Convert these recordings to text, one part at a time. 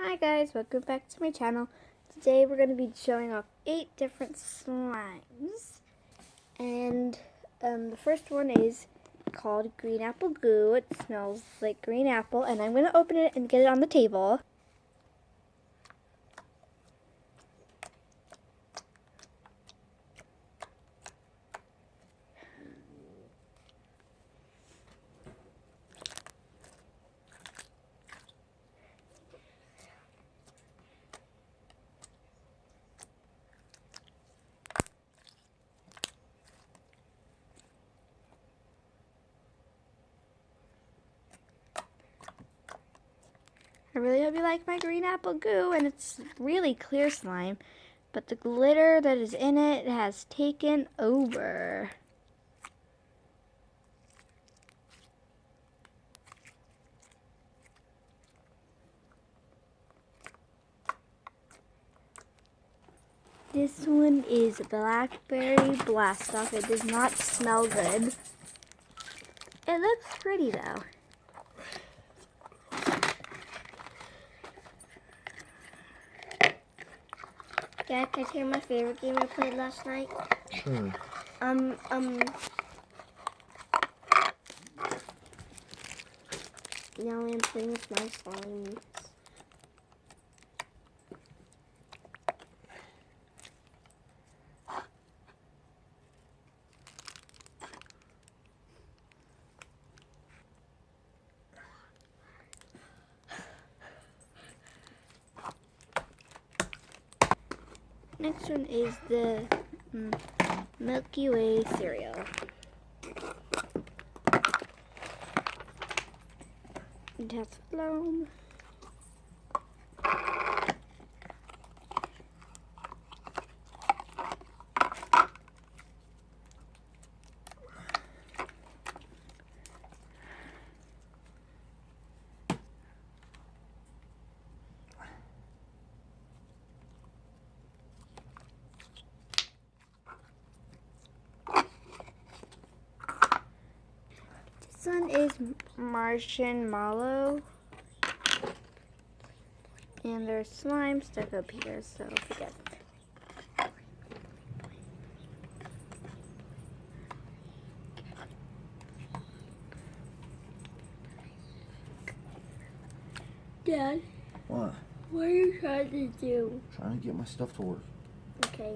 Hi guys, welcome back to my channel. Today we're going to be showing off 8 different slimes. And the first one is called green apple goo. It smells like green apple, and I'm going to open it and get it on the table. I really hope you like my green apple goo, and it's really clear slime, but the glitter that is in it has taken over. This one is Blackberry Blast Off. It does not smell good. It looks pretty though. Dad, can I tell you my favorite game I played last night? Sure. Now I'm playing with my slimes. Next one is the Milky Way cereal. It has foam. This one is marshmallow, and there's slime stuck up here, so forget it. Dad, What? what are you trying to do? Trying to get my stuff to work. Okay.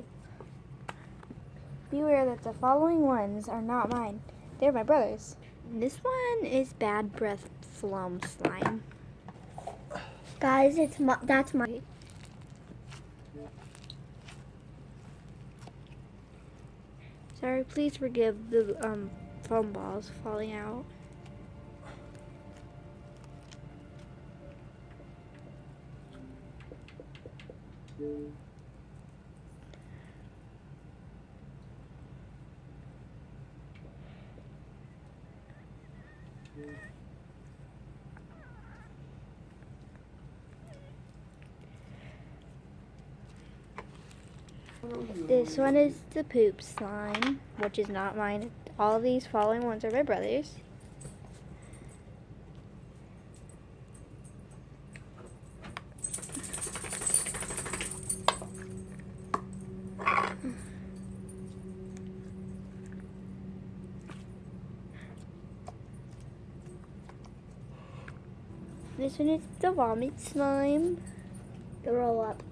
Beware that the following ones are not mine. They're my brother's. This one is bad breath phloem slime. Guys, that's my. Sorry, please forgive the foam balls falling out. This one is the poop slime, which is not mine. All of these following ones are my brother's. This one is the vomit slime. The roll up.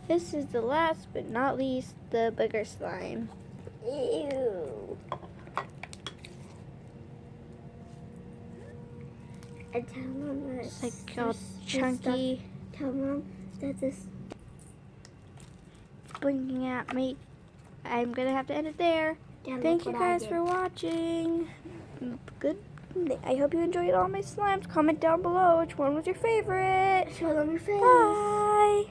This is the last but not least, the booger slime. Ew. And tell Mom that It's like all chunky, Tell Mom that this. blinking at me. I'm gonna have to end it there. Dad, Thank look you what I guys did. for watching. Good. I hope you enjoyed all my slimes. Comment down below which one was your favorite. Show them your face. Bye.